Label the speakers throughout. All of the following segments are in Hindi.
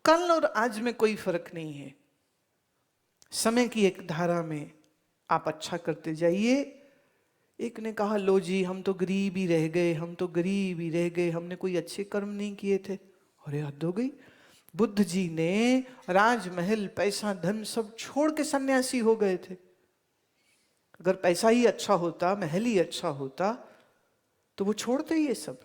Speaker 1: कल और आज में कोई फर्क नहीं है। समय की एक धारा में आप अच्छा करते जाइए। एक ने कहा लो जी हम तो गरीब ही रह गए, हम तो गरीब ही रह गए, हमने कोई अच्छे कर्म नहीं किए थे। अरे हद हो गई। बुद्ध जी ने राजमहल पैसा धन सब छोड़ के सन्यासी हो गए थे। अगर पैसा ही अच्छा होता, महल ही अच्छा होता तो वो छोड़ते ही ये सब।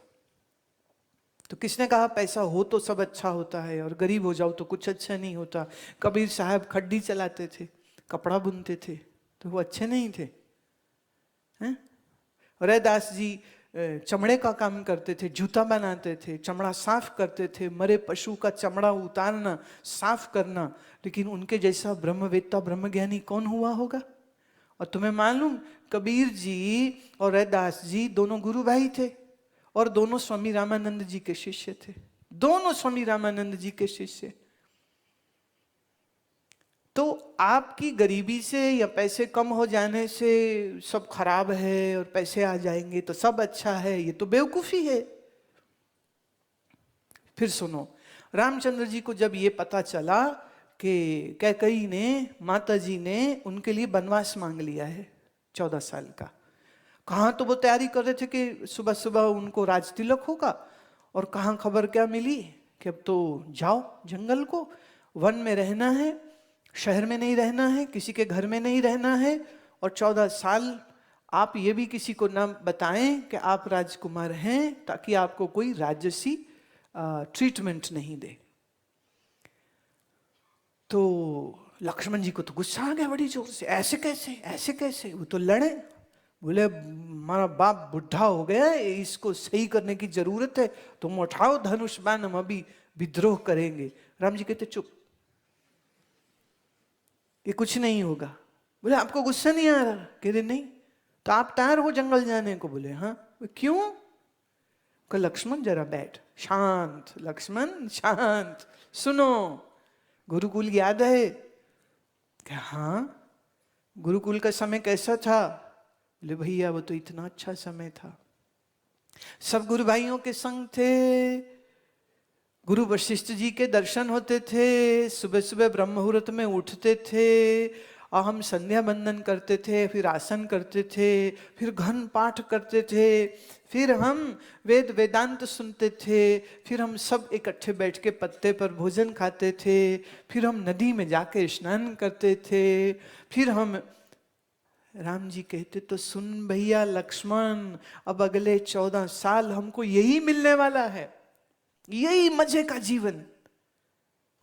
Speaker 1: तो किसने कहा पैसा हो तो सब अच्छा होता है और गरीब हो जाओ तो कुछ अच्छा नहीं होता। कबीर साहब खड्डी चलाते थे, कपड़ा बुनते थे, तो वो अच्छे नहीं थे हैं? रैदास जी चमड़े का काम करते थे, जूता बनाते थे, चमड़ा साफ करते थे, मरे पशु का चमड़ा उतारना, साफ करना। लेकिन उनके जैसा ब्रह्मवेत्ता ब्रह्मज्ञानी कौन हुआ होगा? और तुम्हें मालूम, कबीर जी और रैदास जी दोनों गुरु भाई थे और दोनों स्वामी रामानंद जी के शिष्य थे। दोनों स्वामी रामानंद जी के शिष्य। तो आपकी गरीबी से या पैसे कम हो जाने से सब खराब है और पैसे आ जाएंगे तो सब अच्छा है, ये तो बेवकूफी है। फिर सुनो, रामचंद्र जी को जब ये पता चला कि कैकेयी ने, माता जी ने उनके लिए वनवास मांग लिया है 14 साल का। कहाँ तो वो तैयारी कर रहे थे कि सुबह सुबह उनको राज तिलक होगा, और कहाँ खबर क्या मिली कि अब तो जाओ जंगल को, वन में रहना है, शहर में नहीं रहना है, किसी के घर में नहीं रहना है, और 14 साल आप ये भी किसी को ना बताएं कि आप राजकुमार हैं, ताकि आपको कोई राजसी ट्रीटमेंट नहीं दे। तो लक्ष्मण जी को तो गुस्सा आ गया बड़ी जोर से, ऐसे कैसे, ऐसे कैसे? वो तो लड़े, बोले हमारा बाप बुढ़ा हो गया, इसको सही करने की जरूरत है, तुम उठाओ धनुष बाण, हम अभी विद्रोह करेंगे। राम जी कहते चुप, ये कुछ नहीं होगा। बोले आपको गुस्सा नहीं आ रहा? कहते नहीं। तो आप तैयार हो जंगल जाने को? बोले हाँ। क्यों? का लक्ष्मण जरा बैठ, शांत लक्ष्मण शांत, सुनो गुरुकुल याद है? क्या हाँ। गुरुकुल का समय कैसा था? बोले भैया वो तो इतना अच्छा समय था, सब गुरु भाइयों के संग थे, गुरु वशिष्ठ जी के दर्शन होते थे, सुबह सुबह ब्रह्म मुहूर्त में उठते थे और हम संध्या बंदन करते थे, फिर आसन करते थे, फिर घन पाठ करते थे, फिर हम वेद वेदांत सुनते थे, फिर हम सब इकट्ठे बैठ के पत्ते पर भोजन खाते थे, फिर हम नदी में जाके स्नान करते थे, फिर हम। राम जी कहते तो सुन भैया लक्ष्मण, अब अगले 14 साल हमको यही मिलने वाला है, यही मजे का जीवन।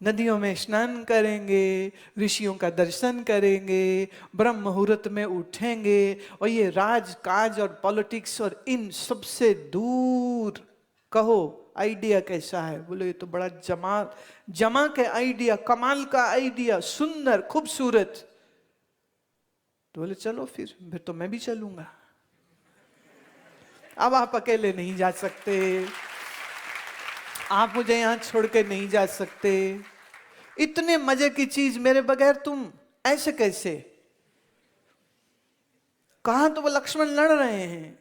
Speaker 1: नदियों में स्नान करेंगे, ऋषियों का दर्शन करेंगे, ब्रह्म मुहूर्त में उठेंगे, और ये राज काज और पॉलिटिक्स और इन सबसे दूर। कहो आइडिया कैसा है? बोले ये तो बड़ा जमा के आइडिया, कमाल का आइडिया, सुंदर खूबसूरत। तो बोले चलो फिर तो मैं भी चलूंगा। अब आप अकेले नहीं जा सकते, आप मुझे यहां छोड़ के नहीं जा सकते, इतने मजे की चीज मेरे बगैर तुम ऐसे कैसे? कहां तो वो लक्ष्मण लड़ रहे हैं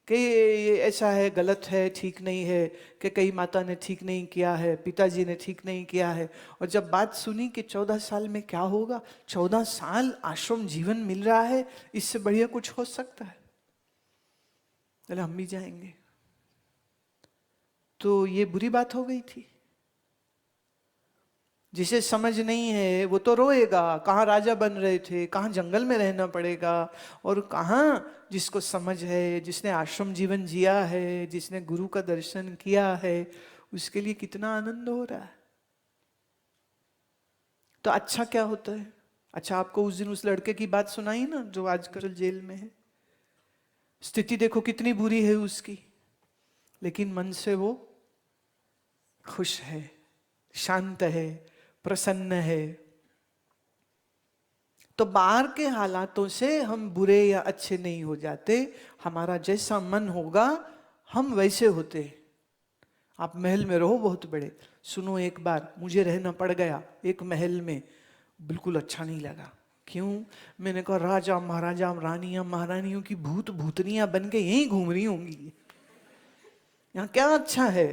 Speaker 1: कि ये ऐसा है, गलत है, ठीक नहीं है, कि कई माता ने ठीक नहीं किया है, पिताजी ने ठीक नहीं किया है। और जब बात सुनी कि 14 साल में क्या होगा, 14 साल आश्रम जीवन मिल रहा है, इससे बढ़िया कुछ हो सकता है, चलो हम भी जाएंगे। तो ये बुरी बात हो गई थी। जिसे समझ नहीं है वो तो रोएगा, कहाँ राजा बन रहे थे, कहाँ जंगल में रहना पड़ेगा, और कहाँ जिसको समझ है, जिसने आश्रम जीवन जिया है, जिसने गुरु का दर्शन किया है, उसके लिए कितना आनंद हो रहा है। तो अच्छा क्या होता है? अच्छा, आपको उस दिन उस लड़के की बात सुनाई ना जो आजकल जेल में है, स्थिति देखो कितनी बुरी है उसकी, लेकिन मन से वो खुश है, शांत है, प्रसन्न है। तो बाहर के हालातों से हम बुरे या अच्छे नहीं हो जाते, हमारा जैसा मन होगा हम वैसे होते। आप महल में रहो बहुत बड़े, सुनो एक बार मुझे रहना पड़ गया एक महल में, बिल्कुल अच्छा नहीं लगा। क्यों? मैंने कहा राजा महाराजा रानियां महारानियों की भूत भूतनियां बन के यहीं घूम रही होंगी, यहाँ क्या अच्छा है?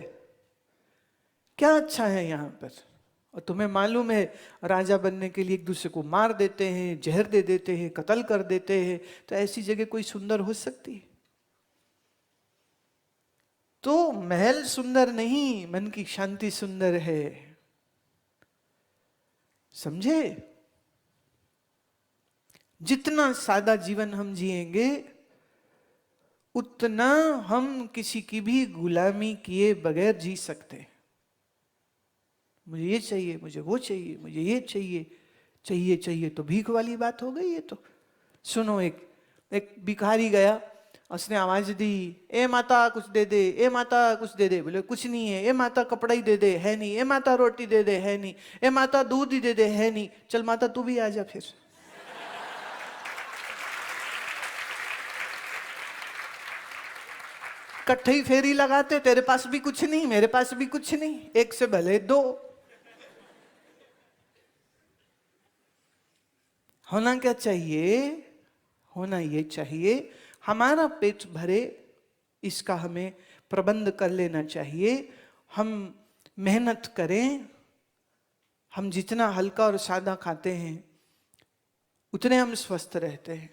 Speaker 1: क्या अच्छा है यहाँ पर? और तुम्हें मालूम है राजा बनने के लिए एक दूसरे को मार देते हैं, जहर दे देते हैं, कत्ल कर देते हैं, तो ऐसी जगह कोई सुंदर हो सकती है? तो महल सुंदर नहीं, मन की शांति सुंदर है। समझे? जितना सादा जीवन हम जिएंगे उतना हम किसी की भी गुलामी किए बगैर जी सकते हैं। मुझे ये चाहिए, मुझे वो चाहिए, मुझे ये चाहिए, चाहिए चाहिए तो भीख वाली बात हो गई ये तो। सुनो, एक भिखारी गया, उसने आवाज दी, ए माता कुछ दे दे, ए माता कुछ दे दे। बोले कुछ नहीं है। ए माता कपड़ा ही दे दे, है नहीं। ए माता रोटी दे दे, है नहीं। ए माता दूध ही दे दे, है नहीं। चल माता तू भी आ जा फिर। कट्ठी फेरी लगाते, तेरे पास भी कुछ नहीं, मेरे पास भी कुछ नहीं, एक से भले दो। होना क्या चाहिए? होना ये चाहिए हमारा पेट भरे, इसका हमें प्रबंध कर लेना चाहिए। हम मेहनत करें। हम जितना हल्का और सादा खाते हैं उतने हम स्वस्थ रहते हैं।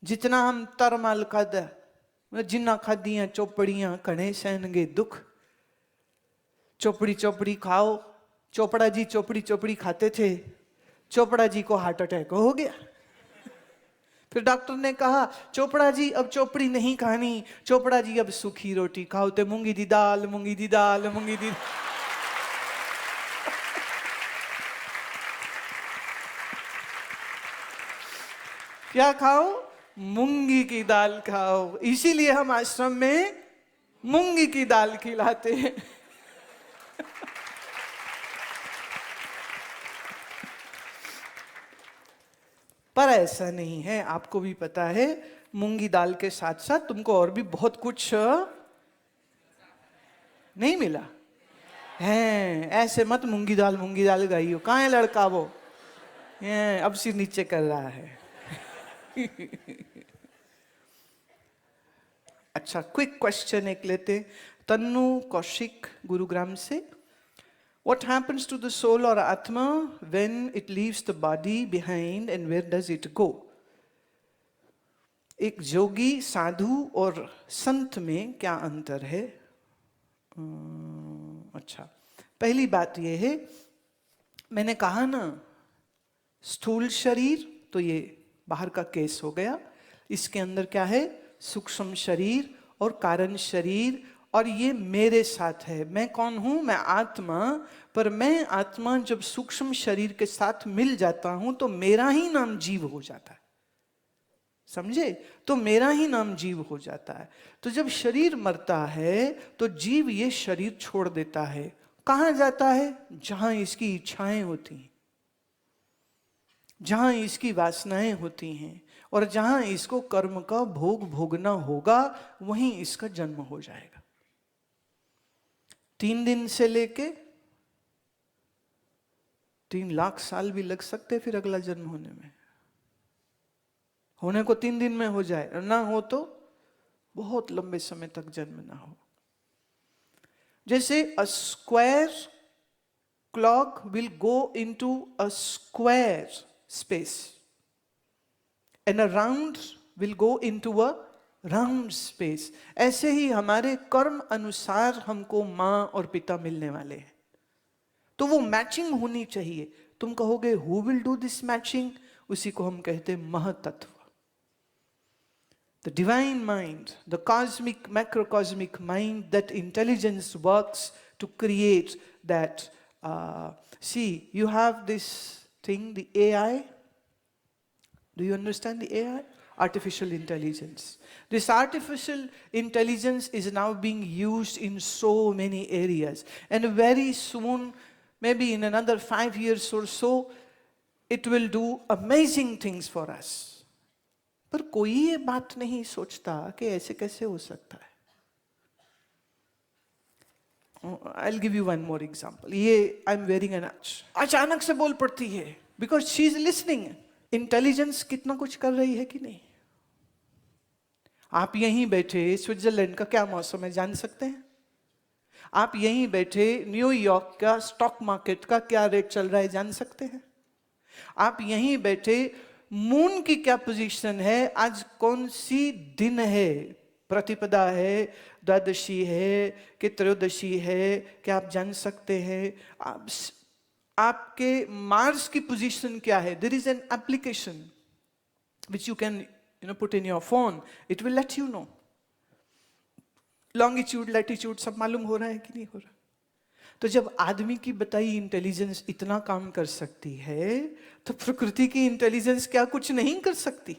Speaker 1: जितना हम तरमाल खादा, जिन्ना खादियां चौपड़ियां कणे सहनगे दुख। चौपड़ी चौपड़ी खाओ। चोपड़ा जी चौपड़ी चौपड़ी खाते थे, चोपड़ा जी को हार्ट अटैक हो गया। फिर डॉक्टर ने कहा चोपड़ा जी अब चौपड़ी नहीं खानी, चोपड़ा जी अब सूखी रोटी खाओ। ते मूंगी दी दाल, मूंगी दी दाल, मूंगी दी। क्या खाओ? मूंगी की दाल खाओ। इसीलिए हम आश्रम में मूंगी की दाल खिलाते हैं। पर ऐसा नहीं है, आपको भी पता है मूंगी दाल के साथ साथ तुमको और भी बहुत कुछ नहीं मिला है। ऐसे मत मूंगी दाल गाइयो। कहाँ है लड़का वो? अब सिर नीचे कर रहा है। अच्छा, क्विक क्वेश्चन एक लेते। तन्नू कौशिक गुरुग्राम से, what happens to the soul or atma when it leaves the body behind and where does it go? एक जोगी, साधु और संत में क्या अंतर है? अच्छा, पहली बात यह है, मैंने कहा ना स्थूल शरीर, तो ये बाहर का केस हो गया। इसके अंदर क्या है? सूक्ष्म शरीर और कारण शरीर, और ये मेरे साथ है। मैं कौन हूं? मैं आत्मा। पर मैं आत्मा जब सूक्ष्म शरीर के साथ मिल जाता हूं तो मेरा ही नाम जीव हो जाता है। समझे? तो मेरा ही नाम जीव हो जाता है। तो जब शरीर मरता है तो जीव ये शरीर छोड़ देता है। कहां जाता है? जहां इसकी इच्छाएं होती हैं, जहां इसकी वासनाएं होती हैं, और जहां इसको कर्म का भोग भोगना होगा वहीं इसका जन्म हो जाएगा। 3 दिन से लेके 3 लाख साल भी लग सकते फिर अगला जन्म होने में। होने को 3 दिन में हो जाए, ना हो तो बहुत लंबे समय तक जन्म ना हो। जैसे a square clock will go into a square space and a round will go into a round space. ऐसे ही हमारे कर्म अनुसार हमको मां और पिता मिलने वाले हैं, तो वो मैचिंग होनी चाहिए। तुम कहोगे who will do this matching? उसी को हम कहते हैं महतत्व। The divine mind, the cosmic, macrocosmic mind, that intelligence works to create that. See, you have this thing, the AI. Do you understand the AI? Artificial intelligence. This artificial intelligence is now being used in so many areas. And very soon, maybe in another 5 years or so, it will do amazing things for us. पर कोई ये बात नहीं सोचता कि ऐसे कैसे हो सकता है। I'll give you one more example. ये I'm wearing an watch. अचानक से बोल पड़ती है because she is listening. Intelligence कितना कुछ कर रही है कि नहीं? आप यहीं बैठे स्विट्जरलैंड का क्या मौसम है जान सकते हैं? आप यहीं बैठे न्यूयॉर्क का स्टॉक मार्केट का क्या रेट चल रहा है जान सकते हैं? आप यहीं बैठे मून की क्या पोजीशन है, आज कौन सी दिन है, प्रतिपदा है, द्वादशी है कि त्रयोदशी है, क्या आप जान सकते हैं? आपके मार्स की पोजीशन क्या है? There is an application which you can put in your phone. It will let you know. Longitude latitude सब मालूम हो रहा है कि नहीं हो रहा? तो जब आदमी की बताई इंटेलिजेंस इतना काम कर सकती है, तो प्रकृति की इंटेलिजेंस क्या कुछ नहीं कर सकती?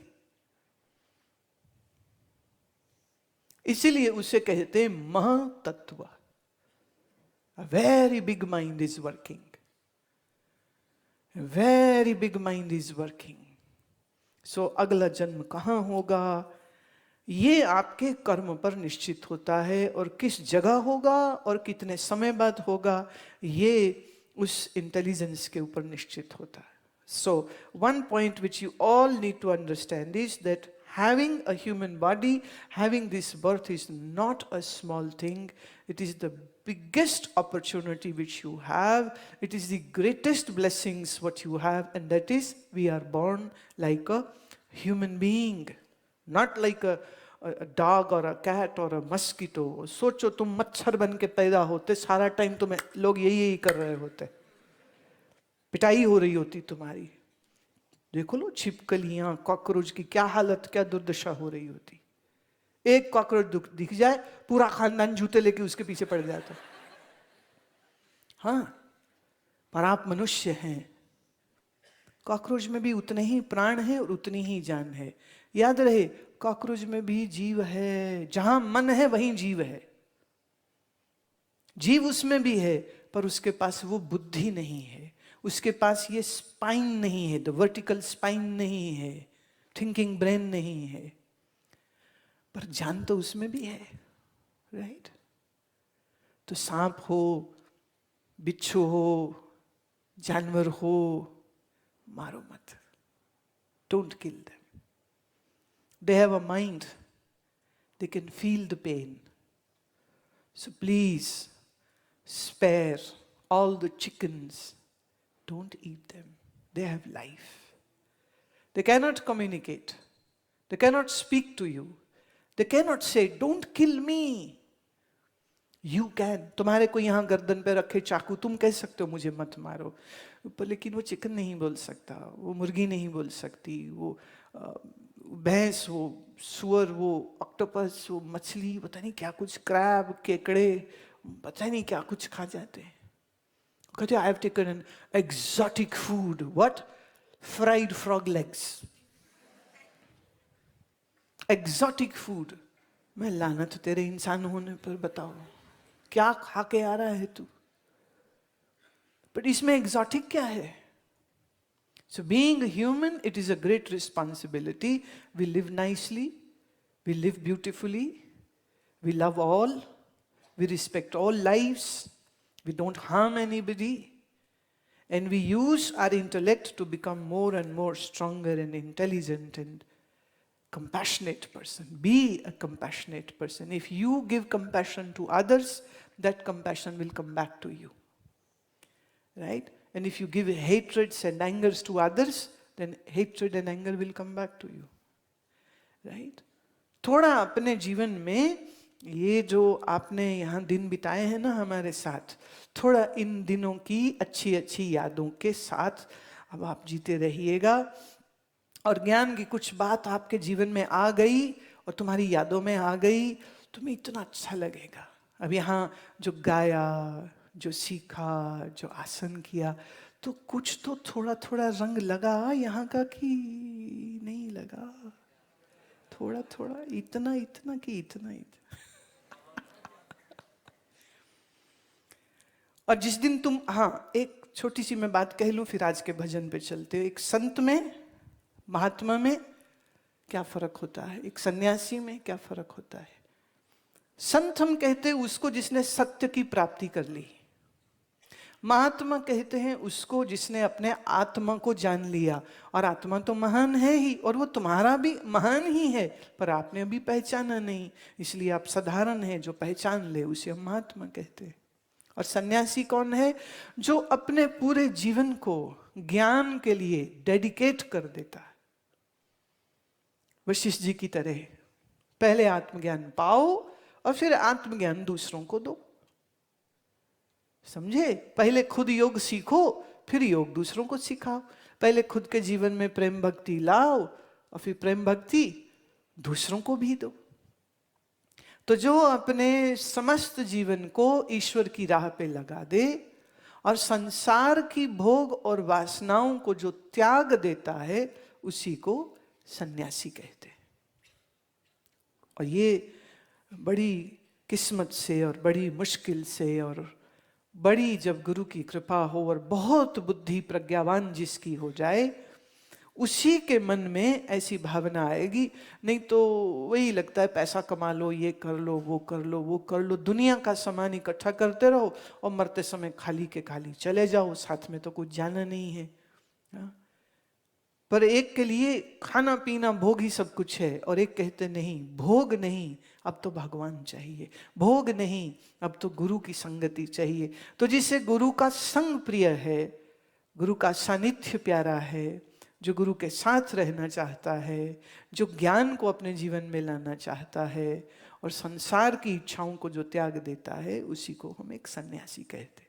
Speaker 1: इसीलिए उसे कहते हैं महातत्व. A very big mind is working. A very big mind is working. So अगला जन्म कहाँ होगा, ये आपके कर्म पर निश्चित होता है, और किस जगह होगा और कितने समय बाद होगा ये उस इंटेलिजेंस के ऊपर निश्चित होता है. So one point which you all need to understand is that having a human body, having this birth is not a small thing. It is the biggest opportunity which you have. It is the greatest blessings what you have, and that is we are born like a human being, not like a dog or a cat or a mosquito. सोचो तुम मच्छर बन के पैदा होते, सारा टाइम तुम्हें लोग यही कर रहे होते, पिटाई हो रही होती तुम्हारी. देखो लो छिपकलियां, कॉकरोच की क्या हालत, क्या दुर्दशा हो रही होती. एक कॉकरोच दिख जाए पूरा खानदान जूते लेके उसके पीछे पड़ जाता. हाँ, पर आप मनुष्य हैं, कॉकरोच में भी उतने ही प्राण है और उतनी ही जान है. याद रहे, कॉकरोच में भी जीव है. जहां मन है वहीं जीव है. जीव उसमें भी है, पर उसके पास वो बुद्धि नहीं है, उसके पास ये स्पाइन नहीं है, द वर्टिकल स्पाइन नहीं है, थिंकिंग ब्रेन नहीं है, पर जान तो उसमें भी है. राइट? तो सांप हो, बिच्छू हो, जानवर हो, मारो मत. Don't kill them. They have a mind, they can feel the pain. So please spare all the chickens. Don't eat them. They have life. They cannot communicate. They cannot speak to you. They cannot say, don't kill me. You can. तुम्हारे को यहाँ गर्दन पे रखे चाकू, तुम कह सकते हो मुझे मत मारो, पर लेकिन वो चिकन नहीं बोल सकता, वो मुर्गी नहीं बोल सकती, वो भैंस, वो सुअर, वो ऑक्टोपस, वो मछली, पता नहीं क्या कुछ, क्रैब, केकड़े, पता नहीं क्या कुछ खा जाते हैं. कहते I have taken N exotic food. What? Fried frog legs. Exotic food. मैं लानत तेरे इंसान होने पर, बताओ क्या खा के आ रहा है तू? बट इसमें एक्सोटिक क्या है? So being human, it is a great responsibility. We live nicely, we live beautifully, we love all, we respect all lives, we don't harm anybody, and we use our intellect to become more and more stronger and intelligent and compassionate person. Be a compassionate person. If you give compassion to others, that compassion will come back to you. Right? And if you give hatreds and angers to others, then hatred and anger will come back to you. Right? थोड़ा अपने जीवन में ये जो आपने यहाँ दिन बिताए हैं ना हमारे साथ, थोड़ा इन दिनों की अच्छी अच्छी यादों के साथ अब आप जीते रहिएगा. और ज्ञान की कुछ बात आपके जीवन में आ गई और तुम्हारी यादों में आ गई, तुम्हें इतना अच्छा लगेगा. अब यहाँ जो गाया, जो सीखा, जो आसन किया, तो कुछ तो थोड़ा थोड़ा रंग लगा यहाँ का कि नहीं लगा? थोड़ा थोड़ा, इतना इतना कि इतना इतना. और जिस दिन तुम, हाँ एक छोटी सी मैं बात कह लूं फिर आज के भजन पे चलते. एक संत में, महात्मा में क्या फर्क होता है, एक सन्यासी में क्या फर्क होता है? संत हम कहते हैं उसको जिसने सत्य की प्राप्ति कर ली. महात्मा कहते हैं उसको जिसने अपने आत्मा को जान लिया. और आत्मा तो महान है ही, और वो तुम्हारा भी महान ही है, पर आपने अभी पहचाना नहीं, इसलिए आप साधारण हैं. जो पहचान ले उसे हम महात्मा कहते हैं. और सन्यासी कौन है? जो अपने पूरे जीवन को ज्ञान के लिए डेडिकेट कर देता है। वशिष्ठ जी की तरह पहले आत्मज्ञान पाओ और फिर आत्मज्ञान दूसरों को दो। समझे? पहले खुद योग सीखो, फिर योग दूसरों को सिखाओ। पहले खुद के जीवन में प्रेम भक्ति लाओ और फिर प्रेम भक्ति दूसरों को भी दो। तो जो अपने समस्त जीवन को ईश्वर की राह पे लगा दे और संसार की भोग और वासनाओं को जो त्याग देता है, उसी को सन्यासी कहते हैं। और ये बड़ी किस्मत से और बड़ी मुश्किल से और बड़ी जब गुरु की कृपा हो और बहुत बुद्धि प्रज्ञावान जिसकी हो जाए, उसी के मन में ऐसी भावना आएगी। नहीं तो वही लगता है पैसा कमा लो, ये कर लो, वो कर लो, वो कर लो, दुनिया का सामान इकट्ठा करते रहो और मरते समय खाली के खाली चले जाओ, साथ में तो कुछ जाना नहीं है। पर एक के लिए खाना पीना भोग ही सब कुछ है, और एक कहते नहीं, भोग नहीं, अब तो भगवान चाहिए, भोग नहीं, अब तो गुरु की संगति चाहिए। तो जिसे गुरु का संग प्रिय है, गुरु का सानिध्य प्यारा है, जो गुरु के साथ रहना चाहता है, जो ज्ञान को अपने जीवन में लाना चाहता है और संसार की इच्छाओं को जो त्याग देता है, उसी को हम एक सन्यासी कहते।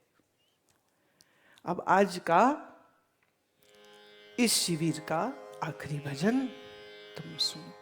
Speaker 1: अब आज का इस शिविर का आखिरी भजन तुम सुनो।